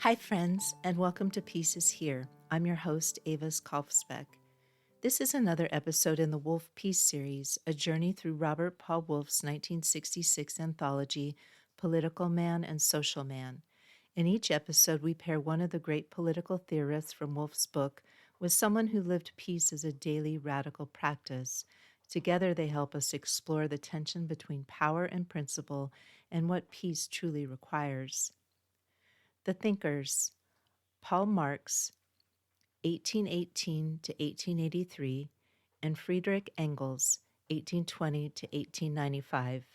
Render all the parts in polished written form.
Hi, friends, and welcome to Peace is Here. I'm your host, Avis Kalfsbeek. This is another episode in the Wolff Peace series, a journey through Robert Paul Wolff's 1966 anthology, Political Man and Social Man. In each episode, we pair one of the great political theorists from Wolff's book with someone who lived peace as a daily radical practice. Together, they help us explore the tension between power and principle and what peace truly requires. The thinkers: Paul Marx, 1818 to 1883, and Friedrich Engels, 1820 to 1895.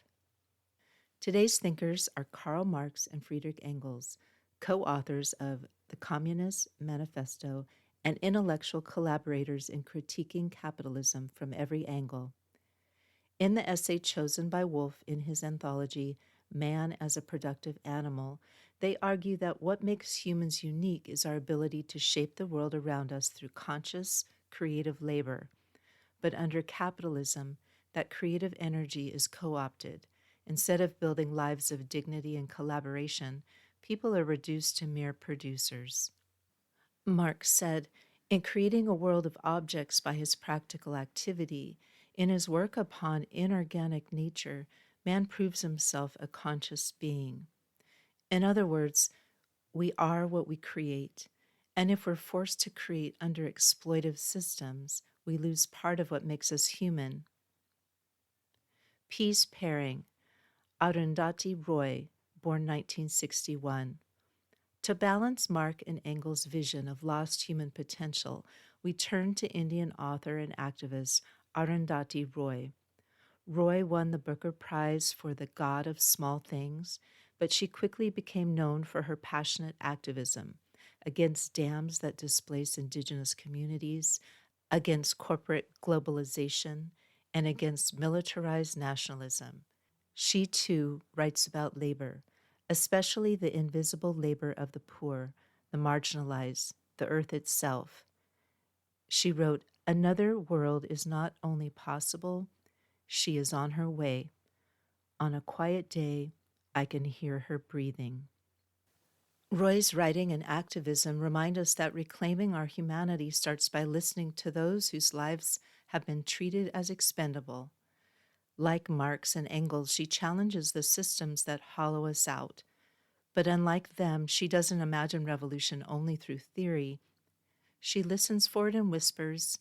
Today's thinkers are Karl Marx and Friedrich Engels, co-authors of The Communist Manifesto and intellectual collaborators in critiquing capitalism from every angle. In the essay chosen by Wolff in his anthology, Man as a Productive Animal, they argue that what makes humans unique is our ability to shape the world around us through conscious, creative labor. But under capitalism, that creative energy is co-opted. Instead of building lives of dignity and collaboration, people are reduced to mere producers. Marx said, in creating a world of objects by his practical activity, in his work upon inorganic nature, man proves himself a conscious being. In other words, we are what we create, and if we're forced to create under exploitive systems, we lose part of what makes us human. Peace pairing: Arundhati Roy, born 1961. To balance Marx and Engels' vision of lost human potential, we turn to Indian author and activist Arundhati Roy. Roy won the Booker Prize for The God of Small Things, but she quickly became known for her passionate activism against dams that displace indigenous communities, against corporate globalization, and against militarized nationalism. She, too, writes about labor, especially the invisible labor of the poor, the marginalized, the earth itself. She wrote, "Another world is not only possible, she is on her way. On a quiet day, I can hear her breathing." Roy's writing and activism remind us that reclaiming our humanity starts by listening to those whose lives have been treated as expendable. Like Marx and Engels, she challenges the systems that hollow us out. But unlike them, she doesn't imagine revolution only through theory. She listens for it in whispers,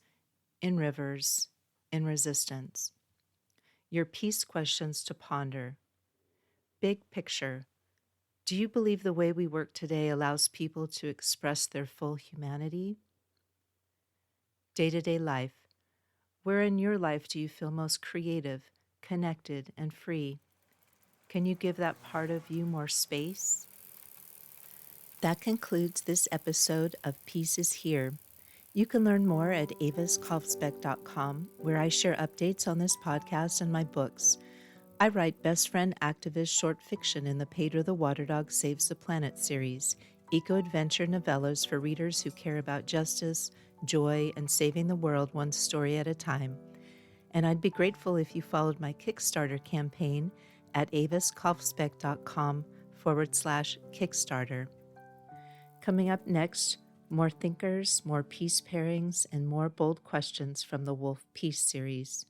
in rivers, in resistance. Your peace questions to ponder. Big picture: do you believe the way we work today allows people to express their full humanity? Day-to-day life: where in your life do you feel most creative, connected, and free? Can you give that part of you more space? That concludes this episode of Peace is Here. You can learn more at aviskalfsbeek.com, where I share updates on this podcast and my books. I write best friend activist short fiction in the Pedro the Water Dog Saves the Planet series, eco-adventure novellas for readers who care about justice, joy, and saving the world one story at a time. And I'd be grateful if you followed my Kickstarter campaign at aviskalfsbeek.com/Kickstarter. Coming up next, more thinkers, more peace pairings, and more bold questions from the Wolff Peace series.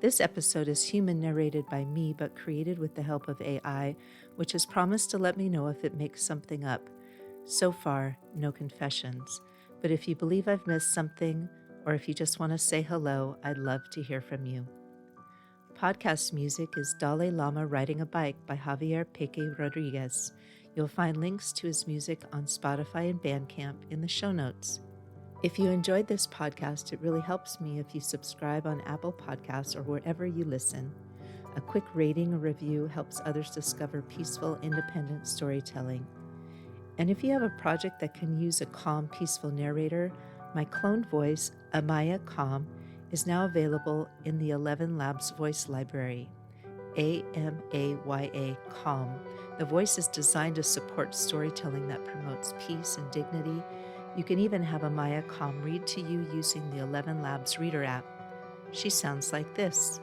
This episode is human narrated by me, but created with the help of AI, which has promised to let me know if it makes something up. So far, no confessions. But if you believe I've missed something, or if you just want to say hello, I'd love to hear from you. Podcast music is Dalai Lama Riding a Bike by Javier Peque Rodriguez. You'll find links to his music on Spotify and Bandcamp in the show notes. If you enjoyed this podcast, it really helps me if you subscribe on Apple Podcasts or wherever you listen. A quick rating or review helps others discover peaceful, independent storytelling. And if you have a project that can use a calm, peaceful narrator, my cloned voice, Amaya Calm, is now available in the 11 Labs voice library. AMAYA Calm. The voice is designed to support storytelling that promotes peace and dignity. You can even have Amaya Calm read to you using the 11 Labs Reader app. She sounds like this.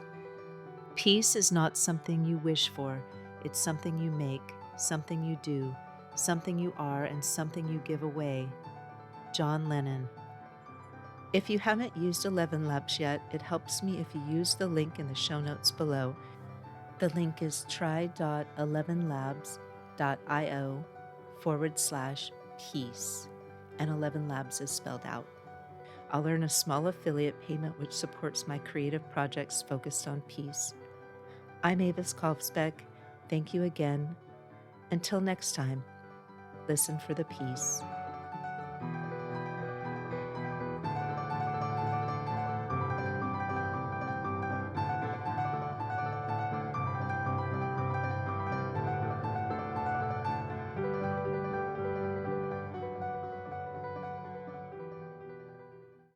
Peace is not something you wish for. It's something you make, something you do, something you are and something you give away. John Lennon. If you haven't used 11 Labs yet, it helps me if you use the link in the show notes below. The link is try.11labs.io/peace, and 11 Labs is spelled out. I'll earn a small affiliate payment which supports my creative projects focused on peace. I'm Avis Kalfsbeek. Thank you again. Until next time, listen for the peace.